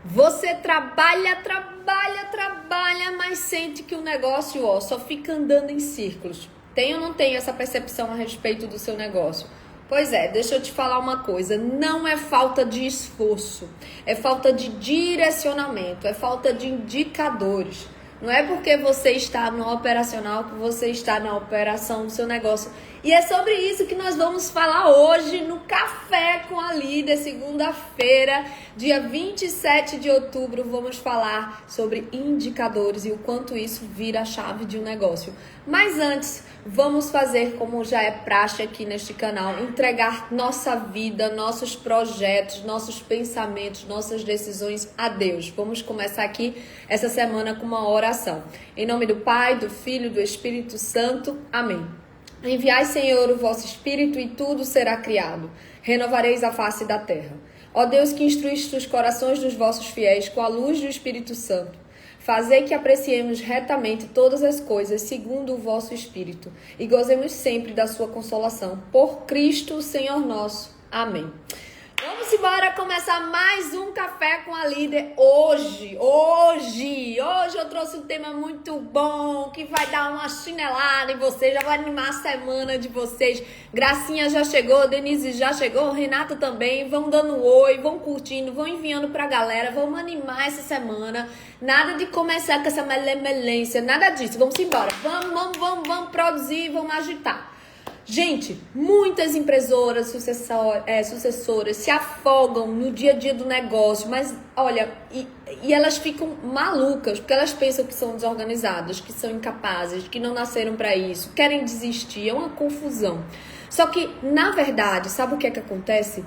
Você trabalha, mas sente que o negócio, só fica andando em círculos. Tem ou não tem essa percepção a respeito do seu negócio? Pois é, deixa eu te falar uma coisa, não é falta de esforço, é falta de direcionamento, é falta de indicadores. Não é porque você está no operacional que você está na operação do seu negócio. E é sobre isso que nós vamos falar hoje no Café com a Líder, segunda-feira, dia 27 de outubro. Vamos falar sobre indicadores e o quanto isso vira a chave de um negócio. Mas antes, vamos fazer como já é praxe aqui neste canal, entregar nossa vida, nossos projetos, nossos pensamentos, nossas decisões a Deus. Vamos começar aqui essa semana com uma oração. Em nome do Pai, do Filho e do Espírito Santo. Amém. Enviai, Senhor, o vosso Espírito e tudo será criado. Renovareis a face da terra. Ó Deus, que instruíste os corações dos vossos fiéis com a luz do Espírito Santo, fazei que apreciemos retamente todas as coisas segundo o vosso Espírito e gozemos sempre da sua consolação. Por Cristo, Senhor nosso. Amém. Vamos embora começar mais um Café com a Líder hoje eu trouxe um tema muito bom, que vai dar uma chinelada em vocês, já vai animar a semana de vocês. Gracinha já chegou, Denise já chegou, Renata também, vão dando oi, vão curtindo, vão enviando pra galera, vamos animar essa semana, nada de começar com essa melemelência, nada disso, vamos embora, vamos produzir, vamos agitar. Gente, muitas empresas sucessoras se afogam no dia a dia do negócio, mas olha, e elas ficam malucas, porque elas pensam que são desorganizadas, que são incapazes, que não nasceram para isso, querem desistir, é uma confusão. Só que, na verdade, sabe o que é que acontece?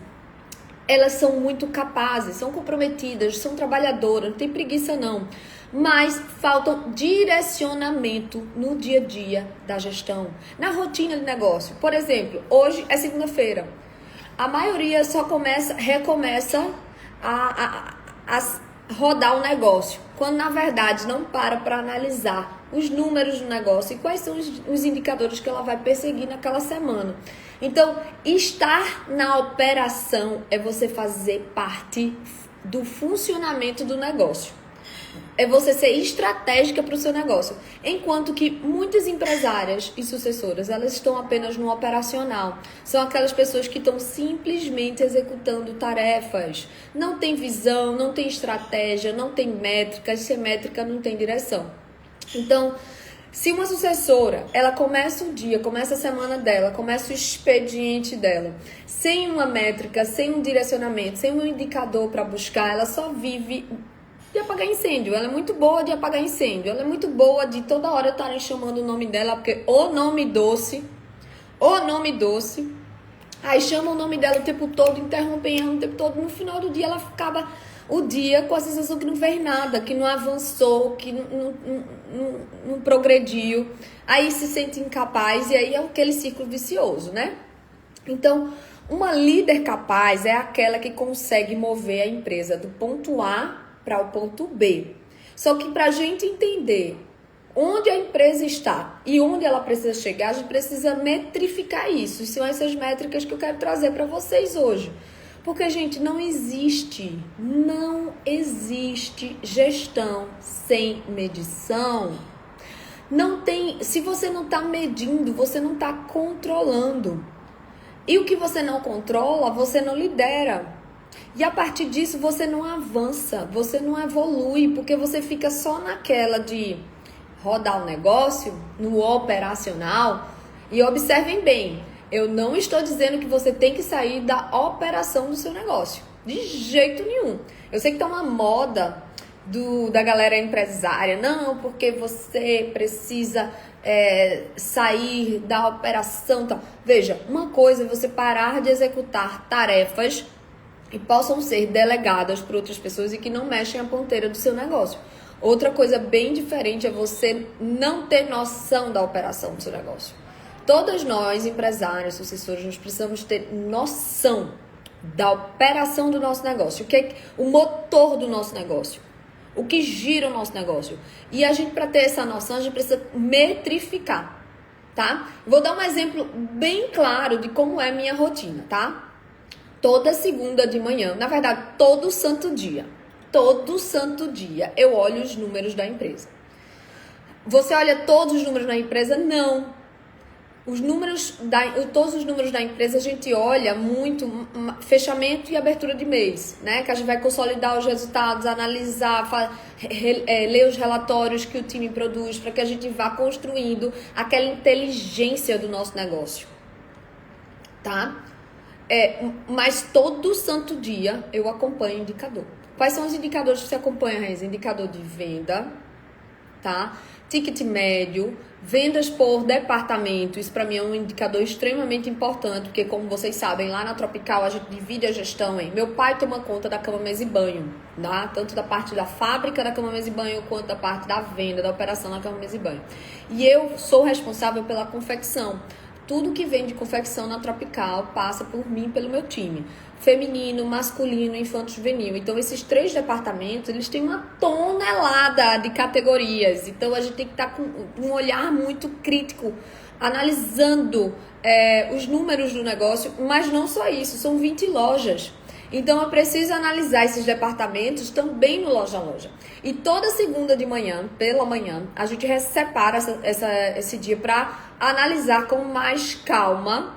Elas são muito capazes, são comprometidas, são trabalhadoras, não tem preguiça não. Mas falta direcionamento no dia a dia da gestão, na rotina de negócio. Por exemplo, hoje é segunda-feira. A maioria só recomeça a rodar o negócio, quando na verdade não para analisar os números do negócio e quais são os indicadores que ela vai perseguir naquela semana. Então, estar na operação é você fazer parte do funcionamento do negócio. É você ser estratégica para o seu negócio. Enquanto que muitas empresárias e sucessoras, elas estão apenas no operacional. São aquelas pessoas que estão simplesmente executando tarefas. Não tem visão, não tem estratégia, não tem métricas. Se é métrica, não tem direção. Então, se uma sucessora, ela começa o dia, começa a semana dela, começa o expediente dela, sem uma métrica, sem um direcionamento, sem um indicador para buscar, ela só vive de apagar incêndio. Ela é muito boa de apagar incêndio. Ela é muito boa de toda hora estarem chamando o nome dela, porque o nome doce. Aí chamam o nome dela o tempo todo, interrompem ela o tempo todo. No final do dia ela ficava o dia com a sensação que não fez nada, que não avançou, que não progrediu. Aí se sente incapaz e aí é aquele ciclo vicioso, né? Então, uma líder capaz é aquela que consegue mover a empresa do ponto A para o ponto B. Só que para a gente entender onde a empresa está e onde ela precisa chegar, a gente precisa metrificar isso. E são essas métricas que eu quero trazer para vocês hoje. Porque, gente, não existe gestão sem medição. Não tem, se você não está medindo, você não está controlando. E o que você não controla, você não lidera. E a partir disso você não avança, você não evolui, porque você fica só naquela de rodar o negócio, no operacional. E observem bem, eu não estou dizendo que você tem que sair da operação do seu negócio, de jeito nenhum. Eu sei que tá uma moda da galera empresária, não, porque você precisa sair da operação. Tá. Veja, uma coisa é você parar de executar tarefas e possam ser delegadas por outras pessoas e que não mexem a ponteira do seu negócio. Outra coisa bem diferente é você não ter noção da operação do seu negócio. Todas nós, empresários, sucessores, nós precisamos ter noção da operação do nosso negócio. O que é o motor do nosso negócio? O que gira o nosso negócio? E a gente, para ter essa noção, a gente precisa metrificar, tá? Vou dar um exemplo bem claro de como é minha rotina, tá? Toda segunda de manhã, na verdade, todo santo dia. todo santo dia eu olho os números da empresa. Você olha todos os números da empresa? Não. Todos os números da empresa a gente olha muito fechamento e abertura de mês, né? Que a gente vai consolidar os resultados, analisar, ler os relatórios que o time produz para que a gente vá construindo aquela inteligência do nosso negócio, tá? Mas todo santo dia eu acompanho indicador. Quais são os indicadores que você acompanha, Reis? Indicador de venda, tá? Ticket médio, vendas por departamento. Isso para mim é um indicador extremamente importante, porque como vocês sabem, lá na Tropical a gente divide a gestão em... Meu pai toma conta da cama, mesa e banho, tá? Tanto da parte da fábrica da cama, mesa e banho, quanto da parte da venda, da operação da cama, mesa e banho. E eu sou responsável pela confecção. Tudo que vem de confecção na Tropical passa por mim e pelo meu time. Feminino, masculino, infanto-juvenil. Então, esses 3 departamentos, eles têm uma tonelada de categorias. Então, a gente tem que estar com um olhar muito crítico, analisando os números do negócio. Mas não só isso, são 20 lojas. Então, eu preciso analisar esses departamentos também no Loja a Loja. E toda segunda de manhã, pela manhã, a gente separa esse dia para analisar com mais calma,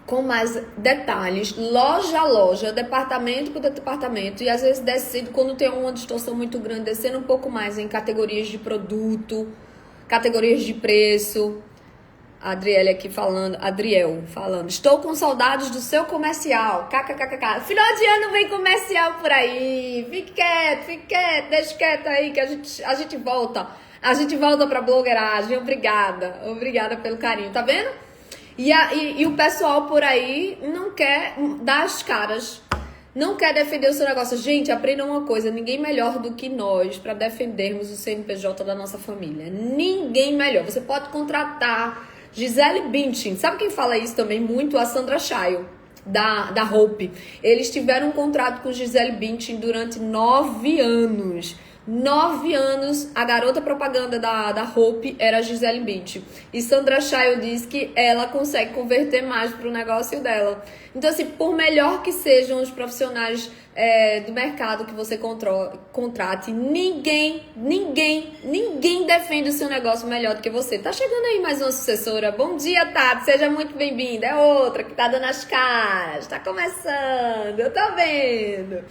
com mais detalhes, loja a loja, departamento por departamento, e às vezes descendo, quando tem uma distorção muito grande, descendo um pouco mais em categorias de produto, categorias de preço. A Adriel falando, estou com saudades do seu comercial, kkkk. Final de ano vem comercial por aí, fique quieto, deixa quieto aí que a gente volta. A gente volta pra blogueiragem, obrigada pelo carinho, tá vendo? E o pessoal por aí não quer dar as caras, não quer defender o seu negócio. Gente, aprendam uma coisa, ninguém melhor do que nós para defendermos o CNPJ da nossa família. Ninguém melhor. Você pode contratar Gisele Bündchen. Sabe quem fala isso também muito? A Sandra Chayo, da Hope. Eles tiveram um contrato com Gisele Bündchen durante 9 anos. 9 anos, a garota propaganda da Hope era a Gisele Bündchen. E Sandra Chayo diz que ela consegue converter mais pro negócio dela. Então, assim, por melhor que sejam os profissionais do mercado que você contrate, ninguém defende o seu negócio melhor do que você. Tá chegando aí mais uma sucessora. Bom dia, Tati. Seja muito bem-vinda. É outra que tá dando as caras. Tá começando. Eu tô vendo.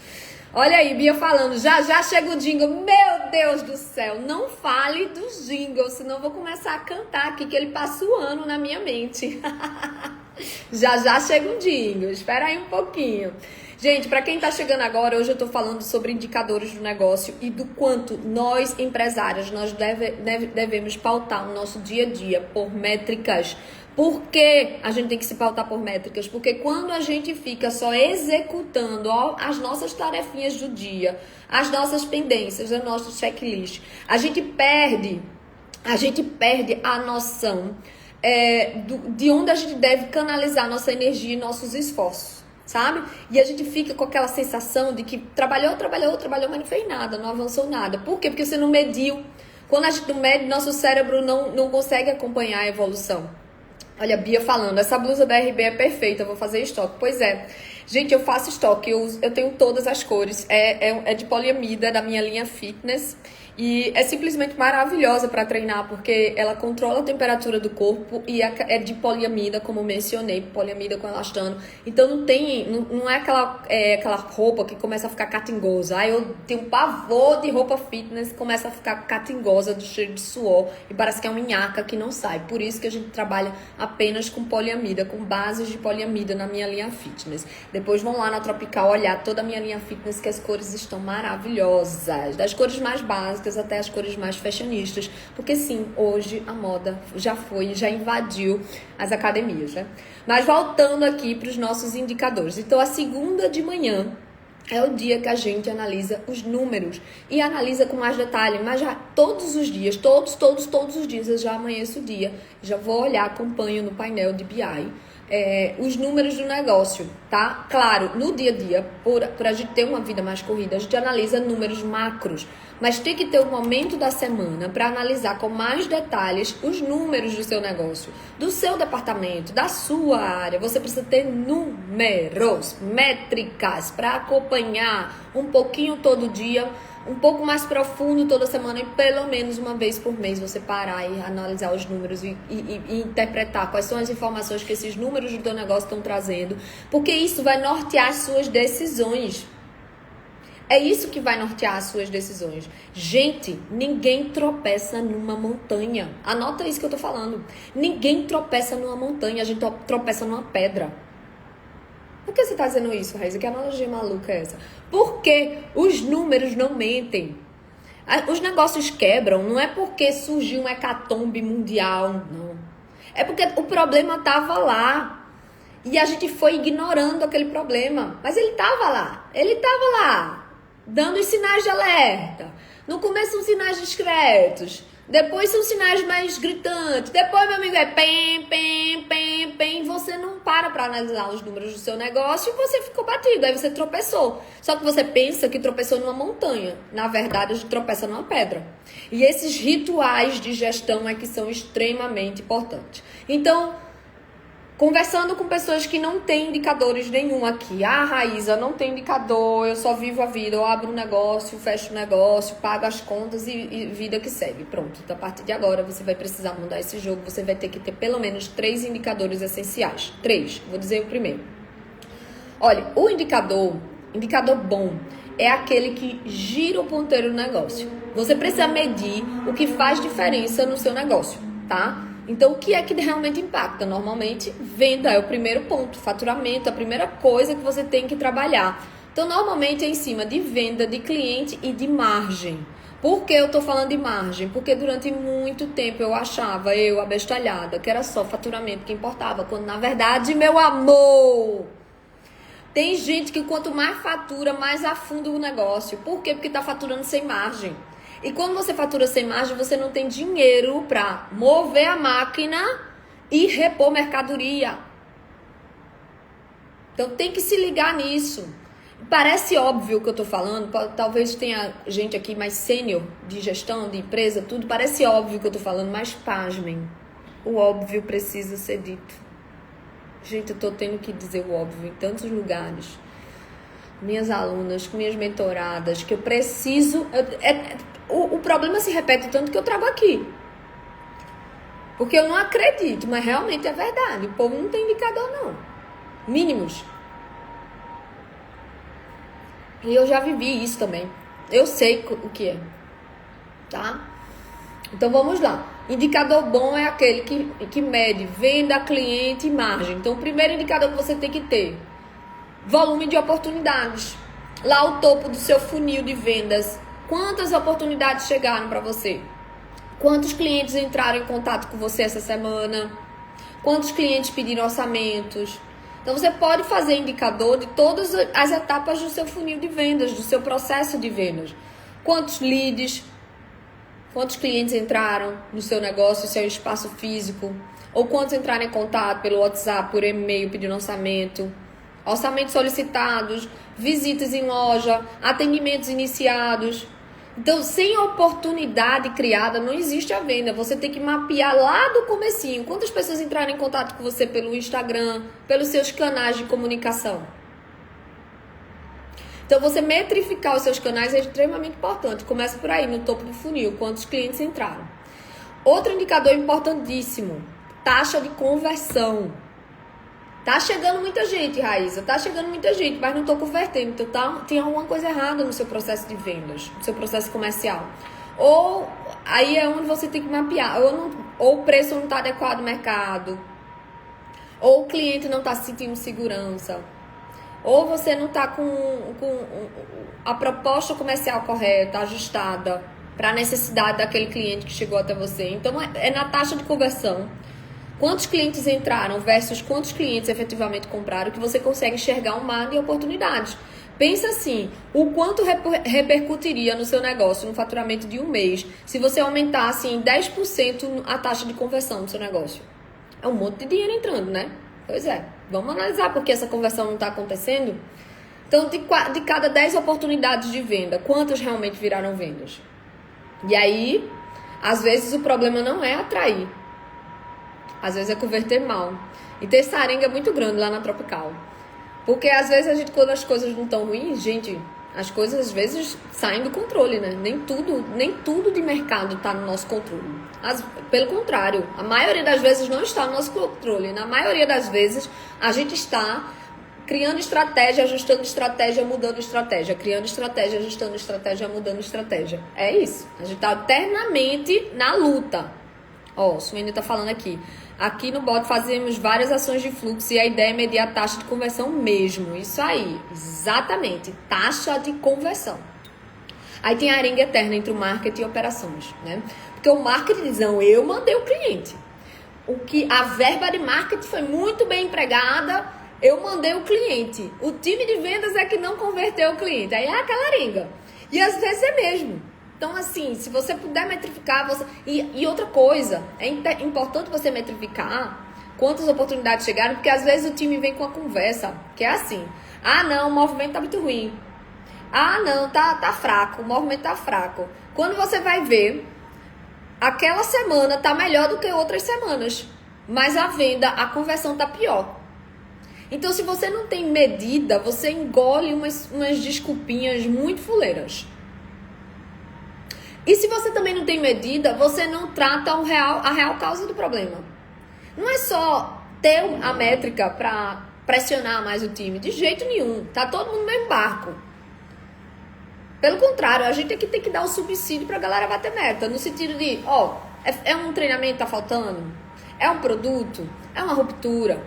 Olha aí, Bia falando, já chega o jingle. Meu Deus do céu, não fale do jingle, senão eu vou começar a cantar aqui, que ele passa o ano na minha mente. Já chega o jingle, espera aí um pouquinho. Gente, para quem tá chegando agora, hoje eu tô falando sobre indicadores do negócio e do quanto nós, empresários, nós devemos pautar o nosso dia a dia por métricas. Por que a gente tem que se pautar por métricas? Porque quando a gente fica só executando as nossas tarefinhas do dia, as nossas pendências, o nosso checklist, a gente perde a noção de onde a gente deve canalizar nossa energia e nossos esforços, sabe? E a gente fica com aquela sensação de que trabalhou, mas não fez nada, não avançou nada. Por quê? Porque você não mediu. Quando a gente não mede, nosso cérebro não consegue acompanhar a evolução. Olha, a Bia falando, essa blusa da RB é perfeita, eu vou fazer estoque. Pois é. Gente, eu faço estoque, eu tenho todas as cores. É de poliamida, da minha linha fitness. E é simplesmente maravilhosa para treinar, porque ela controla a temperatura do corpo e é de poliamida, como eu mencionei, poliamida com elastano. Então não é aquela roupa que começa a ficar catingosa. Ah, eu tenho um pavor de roupa fitness que começa a ficar catingosa, do cheiro de suor, e parece que é uma minhaca que não sai. Por isso que a gente trabalha apenas com poliamida, com bases de poliamida na minha linha fitness. Depois vão lá na Tropical olhar toda a minha linha fitness, que as cores estão maravilhosas. Das cores mais básicas até as cores mais fashionistas, porque sim, hoje a moda já invadiu as academias, né? Mas voltando aqui para os nossos indicadores. Então, a segunda de manhã é o dia que a gente analisa os números e analisa com mais detalhe, mas já todos os dias, todos os dias eu já amanheço o dia, já vou olhar, acompanho no painel de BI, os números do negócio, tá? Claro, no dia a dia, por a gente ter uma vida mais corrida, a gente analisa números macros, mas tem que ter um momento da semana para analisar com mais detalhes os números do seu negócio, do seu departamento, da sua área. Você precisa ter números, métricas para acompanhar um pouquinho todo dia, um pouco mais profundo toda semana e pelo menos uma vez por mês você parar e analisar os números e interpretar quais são as informações que esses números do teu negócio estão trazendo, porque isso vai nortear as suas decisões. É isso que vai nortear as suas decisões. Gente, ninguém tropeça numa montanha. Anota isso que eu tô falando. Ninguém tropeça numa montanha, a gente tropeça numa pedra. Por que você tá dizendo isso, Raíssa? Que analogia maluca é essa? Porque os números não mentem. Os negócios quebram, não é porque surgiu um hecatombe mundial, não. É porque o problema tava lá. E a gente foi ignorando aquele problema. Mas ele tava lá. Ele tava lá. Dando os sinais de alerta. No começo são sinais discretos. Depois são sinais mais gritantes. Depois, meu amigo, é pem, pem, pem, pem. Você não para analisar os números do seu negócio e você ficou batido. Aí você tropeçou. Só que você pensa que tropeçou numa montanha. Na verdade, a gente tropeça numa pedra. E esses rituais de gestão é que são extremamente importantes. Então, conversando com pessoas que não têm indicadores nenhum aqui. Ah, Raíssa, não tem indicador, eu só vivo a vida, eu abro um negócio, fecho o negócio, pago as contas e vida que segue. Pronto, a partir de agora você vai precisar mudar esse jogo, você vai ter que ter pelo menos 3 indicadores essenciais. 3, vou dizer o primeiro. Olha, o indicador bom, é aquele que gira o ponteiro do negócio. Você precisa medir o que faz diferença no seu negócio, tá? Então, o que é que realmente impacta? Normalmente, venda é o primeiro ponto, faturamento é a primeira coisa que você tem que trabalhar. Então, normalmente é em cima de venda, de cliente e de margem. Por que eu tô falando de margem? Porque durante muito tempo eu achava, abestalhada, que era só faturamento que importava, quando na verdade, meu amor, tem gente que quanto mais fatura, mais afunda o negócio. Por quê? Porque tá faturando sem margem. E quando você fatura sem margem, você não tem dinheiro para mover a máquina e repor mercadoria. Então tem que se ligar nisso. Parece óbvio o que eu tô falando, talvez tenha gente aqui mais sênior de gestão, de empresa, tudo. Parece óbvio o que eu tô falando, mas pasmem. O óbvio precisa ser dito. Gente, eu tô tendo que dizer o óbvio em tantos lugares. Minhas alunas, minhas mentoradas, que eu preciso... O problema se repete tanto que eu trago aqui. Porque eu não acredito, mas realmente é verdade. O povo não tem indicador, não. Mínimos. E eu já vivi isso também. Eu sei o que é. Tá? Então vamos lá. Indicador bom é aquele que mede venda, cliente e margem. Então o primeiro indicador que você tem que ter: volume de oportunidades. Lá o topo do seu funil de vendas. Quantas oportunidades chegaram para você? Quantos clientes entraram em contato com você essa semana? Quantos clientes pediram orçamentos? Então você pode fazer indicador de todas as etapas do seu funil de vendas, do seu processo de vendas. Quantos leads? Quantos clientes entraram no seu negócio, no seu espaço físico? Ou quantos entraram em contato pelo WhatsApp, por e-mail, pedindo orçamento? Orçamentos solicitados, visitas em loja, atendimentos iniciados. Então, sem oportunidade criada, não existe a venda. Você tem que mapear lá do comecinho. Quantas pessoas entraram em contato com você pelo Instagram, pelos seus canais de comunicação? Então, você metrificar os seus canais é extremamente importante. Começa por aí, no topo do funil, quantos clientes entraram. Outro indicador importantíssimo, taxa de conversão. Tá chegando muita gente, Raíssa, tá chegando muita gente, mas não tô convertendo. Então tem alguma coisa errada no seu processo de vendas, no seu processo comercial. Ou aí é onde você tem que mapear, ou o preço não tá adequado ao mercado, ou o cliente não tá se sentindo segurança, ou você não tá com a proposta comercial correta, ajustada para a necessidade daquele cliente que chegou até você. Então é na taxa de conversão. Quantos clientes entraram versus quantos clientes efetivamente compraram, que você consegue enxergar um mar de oportunidades. Pensa assim, o quanto repercutiria no seu negócio, no faturamento de um mês, se você aumentasse em 10% a taxa de conversão do seu negócio. É um monte de dinheiro entrando, né? Pois é, vamos analisar por que essa conversão não está acontecendo. Então, de cada 10 oportunidades de venda, quantas realmente viraram vendas? E aí, às vezes o problema não é atrair, às vezes é converter mal. E ter essa arenga é muito grande lá na Tropical. Porque às vezes a gente, quando as coisas não estão ruins, gente, as coisas às vezes saem do controle, né? Nem tudo de mercado está no nosso controle. Pelo contrário, a maioria das vezes não está no nosso controle. Na maioria das vezes, a gente está criando estratégia, ajustando estratégia, mudando estratégia. Criando estratégia, ajustando estratégia, mudando estratégia. É isso. A gente está eternamente na luta. Ó, o Suene está falando aqui. Aqui no bot fazemos várias ações de fluxo e a ideia é medir a taxa de conversão mesmo. Isso aí, exatamente. Taxa de conversão. Aí tem a arenga eterna entre o marketing e operações, né? Porque o marketing diz, não, eu mandei o cliente. A verba de marketing foi muito bem empregada, eu mandei o cliente. O time de vendas é que não converteu o cliente. Aí é aquela arenga. E às vezes é mesmo. Então, assim, se você puder metrificar... E outra coisa, é importante você metrificar quantas oportunidades chegaram, porque às vezes o time vem com a conversa, que é assim, ah, não, o movimento tá muito ruim. Ah, não, tá fraco, o movimento tá fraco. Quando você vai ver, aquela semana tá melhor do que outras semanas, mas a venda, a conversão tá pior. Então, se você não tem medida, você engole umas desculpinhas muito fuleiras. E se você também não tem medida, você não trata a real causa do problema. Não é só ter a métrica para pressionar mais o time, de jeito nenhum. Tá todo mundo no mesmo barco. Pelo contrário, a gente aqui tem que dar o subsídio pra galera bater meta. No sentido de, é um treinamento que tá faltando? É um produto? É uma ruptura?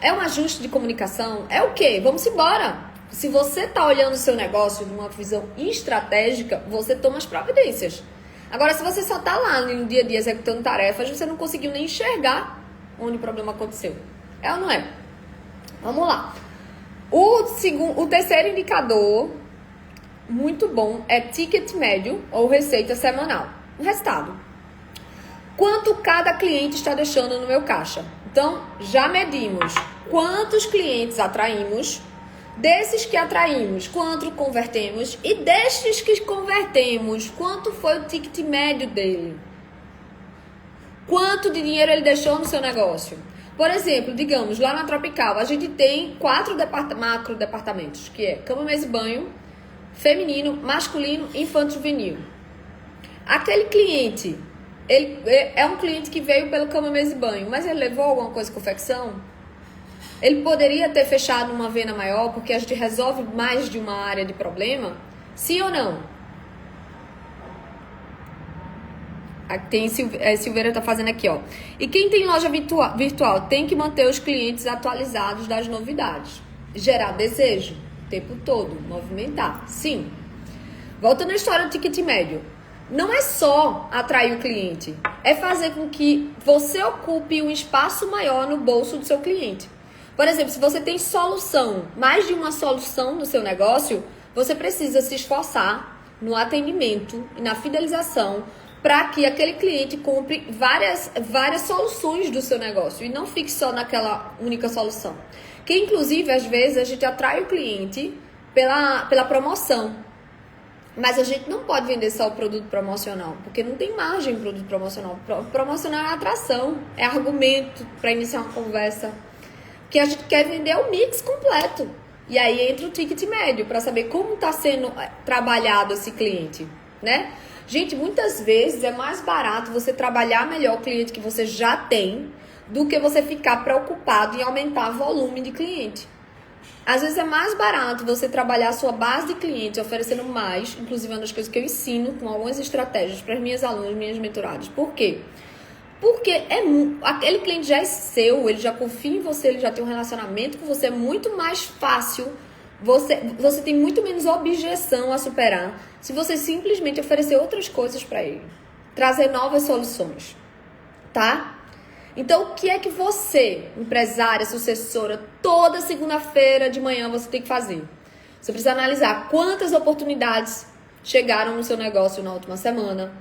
É um ajuste de comunicação? É o quê? Vamos embora. Se você tá olhando o seu negócio de uma visão estratégica, você toma as providências. Agora, se você só tá lá no dia a dia executando tarefas, você não conseguiu nem enxergar onde o problema aconteceu. É ou não é? Vamos lá. O terceiro indicador muito bom é ticket médio ou receita semanal. O resultado. Quanto cada cliente está deixando no meu caixa? Então, já medimos quantos clientes atraímos. Desses que atraímos, quanto convertemos? E destes que convertemos, quanto foi o ticket médio dele? Quanto de dinheiro ele deixou no seu negócio? Por exemplo, digamos, lá na Tropical, a gente tem 4 macro departamentos, que é cama, mesa e banho, feminino, masculino e infanto juvenil. Aquele cliente, ele é um cliente que veio pelo cama, mesa e banho, mas ele levou alguma coisa de confecção? Ele poderia ter fechado uma venda maior porque a gente resolve mais de uma área de problema? Sim ou não? Tem Silveira tá fazendo aqui, ó. E quem tem loja virtual tem que manter os clientes atualizados das novidades. Gerar desejo o tempo todo. Movimentar. Sim. Voltando à história do ticket médio. Não é só atrair o cliente. É fazer com que você ocupe um espaço maior no bolso do seu cliente. Por exemplo, se você tem solução, mais de uma solução no seu negócio, você precisa se esforçar no atendimento e na fidelização para que aquele cliente compre várias soluções do seu negócio e não fique só naquela única solução. Que, inclusive, às vezes, a gente atrai o cliente pela promoção. Mas a gente não pode vender só o produto promocional, porque não tem margem em produto promocional. Promocional é atração, é argumento para iniciar uma conversa. Que a gente quer vender o mix completo. E aí entra o ticket médio para saber como está sendo trabalhado esse cliente, né? Gente, muitas vezes é mais barato você trabalhar melhor o cliente que você já tem do que você ficar preocupado em aumentar o volume de cliente. Às vezes é mais barato você trabalhar a sua base de clientes oferecendo mais, inclusive uma das coisas que eu ensino com algumas estratégias para as minhas alunas, minhas mentoradas. Por quê? Porque aquele cliente já é seu, ele já confia em você, ele já tem um relacionamento com você, é muito mais fácil, você tem muito menos objeção a superar se você simplesmente oferecer outras coisas para ele, trazer novas soluções, tá? Então, o que é que você, empresária, sucessora, toda segunda-feira de manhã você tem que fazer? Você precisa analisar quantas oportunidades chegaram no seu negócio na última semana,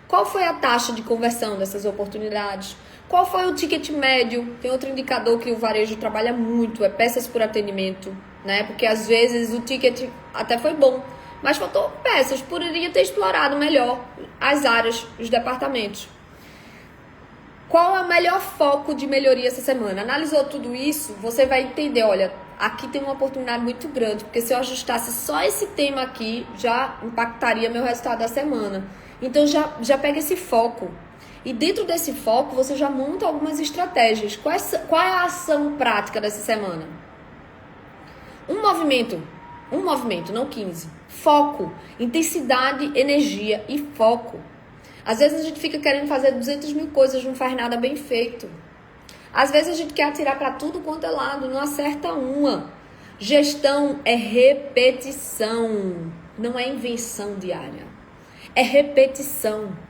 Qual foi a taxa de conversão dessas oportunidades? Qual foi o ticket médio? Tem outro indicador que o varejo trabalha muito, é peças por atendimento, né? Porque às vezes o ticket até foi bom, mas faltou peças, poderia ter explorado melhor as áreas, os departamentos. Qual é o melhor foco de melhoria essa semana? Analisou tudo isso, você vai entender, olha, aqui tem uma oportunidade muito grande, porque se eu ajustasse só esse tema aqui, já impactaria meu resultado da semana. Então já pega esse foco. E dentro desse foco, você já monta algumas estratégias. Qual é a ação prática dessa semana? Um movimento, não 15. Foco, intensidade, energia e foco. Às vezes a gente fica querendo fazer 200 mil coisas, não faz nada bem feito. Às vezes a gente quer atirar para tudo quanto é lado, não acerta uma. Gestão é repetição, não é invenção diária. É repetição.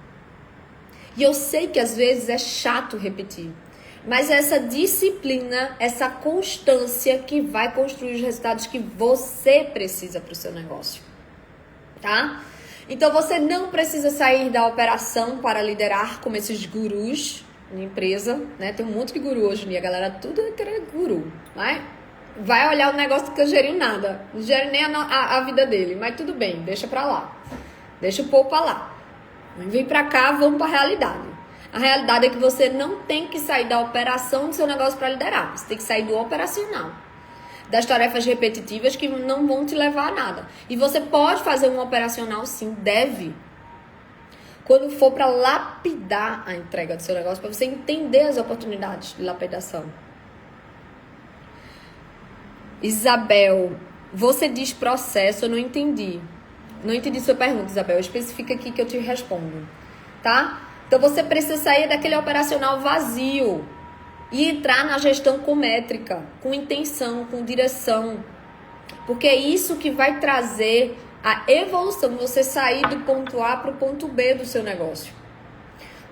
E eu sei que às vezes é chato repetir, mas essa disciplina, essa constância que vai construir os resultados que você precisa para o seu negócio, tá? Então você não precisa sair da operação para liderar como esses gurus de empresa, né? Tem um monte de guru hoje em dia, a galera tudo é querer guru, vai olhar o negócio que eu geriu nada, não gere nem a vida dele, mas tudo bem, deixa pra lá, deixa o povo pra lá. Vem pra cá, vamos pra realidade. A realidade é que você não tem que sair da operação do seu negócio para liderar, você tem que sair do operacional, das tarefas repetitivas que não vão te levar a nada. E você pode fazer um operacional, sim, deve, quando for para lapidar a entrega do seu negócio, para você entender as oportunidades de lapidação. Isabel, você diz processo, eu não entendi. Não entendi sua pergunta, Isabel. Especifica aqui que eu te respondo, tá? Então você precisa sair daquele operacional vazio e entrar na gestão com métrica, com intenção, com direção. Porque é isso que vai trazer a evolução, você sair do ponto A para o ponto B do seu negócio.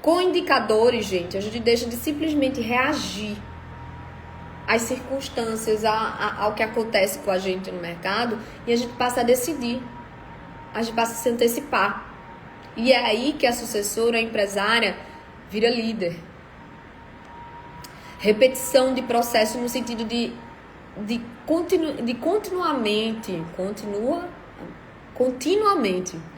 Com indicadores, gente, a gente deixa de simplesmente reagir às circunstâncias, ao que acontece com a gente no mercado, e a gente passa a decidir, a gente passa a se antecipar. E é aí que a sucessora, a empresária, vira líder. Repetição de processo no sentido de continuamente,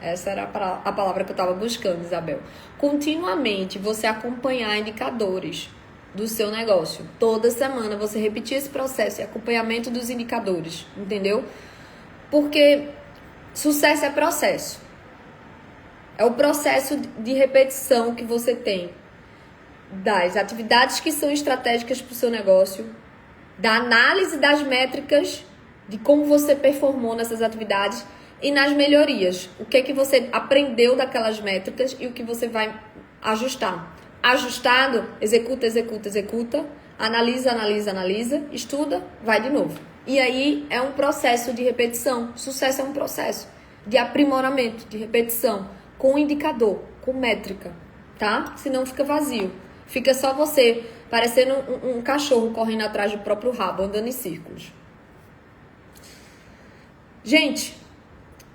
essa era a palavra que eu estava buscando, Isabel. Continuamente você acompanhar indicadores do seu negócio. Toda semana você repetir esse processo e acompanhamento dos indicadores, entendeu? Porque sucesso é processo. É o processo de repetição que você tem das atividades que são estratégicas para o seu negócio, da análise das métricas de como você performou nessas atividades e nas melhorias. O que é que você aprendeu daquelas métricas e o que você vai ajustar. Ajustado, executa, analisa, estuda, vai de novo. E aí é um processo de repetição. Sucesso é um processo de aprimoramento, de repetição, com indicador, com métrica, tá? Senão fica vazio. Fica só você parecendo um cachorro correndo atrás do próprio rabo, andando em círculos. Gente,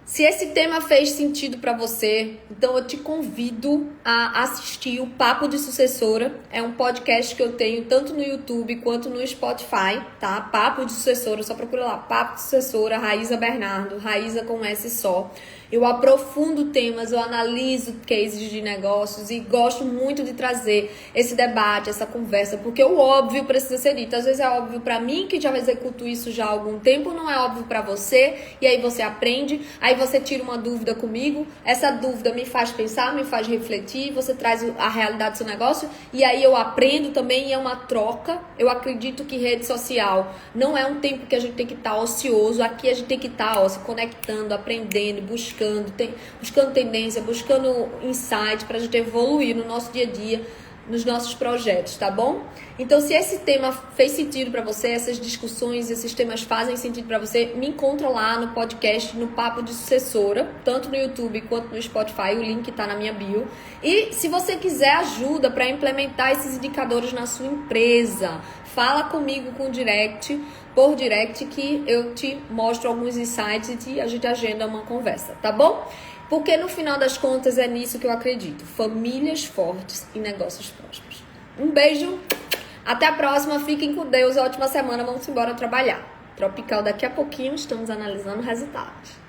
se esse tema fez sentido para você, então eu te convido a assistir o Papo de Sucessora. É um podcast que eu tenho tanto no YouTube quanto no Spotify, tá? Papo de Sucessora, só procura lá, Papo de Sucessora, Raíza Bernardo, Raíza com S só. Eu aprofundo temas, eu analiso cases de negócios e gosto muito de trazer esse debate, essa conversa, porque o óbvio precisa ser dito. Às vezes é óbvio para mim, que já executo isso já há algum tempo, não é óbvio para você, e aí você aprende, aí você tira uma dúvida comigo, essa dúvida me faz pensar, me faz refletir, você traz a realidade do seu negócio, e aí eu aprendo também, e é uma troca. Eu acredito que rede social não é um tempo que a gente tem que estar ocioso, aqui a gente tem que estar se conectando, aprendendo, buscando tendência, buscando insight para a gente evoluir no nosso dia a dia, nos nossos projetos, tá bom? Então, se esse tema fez sentido para você, essas discussões, esses temas fazem sentido para você, me encontra lá no podcast, no Papo de Sucessora, tanto no YouTube quanto no Spotify, o link tá na minha bio. E se você quiser ajuda para implementar esses indicadores na sua empresa, fala comigo por direct, que eu te mostro alguns insights e a gente agenda uma conversa, tá bom? Porque no final das contas é nisso que eu acredito. Famílias fortes e negócios prósperos. Um beijo, até a próxima, fiquem com Deus, ótima semana, vamos embora trabalhar. Tropical daqui a pouquinho, estamos analisando resultados.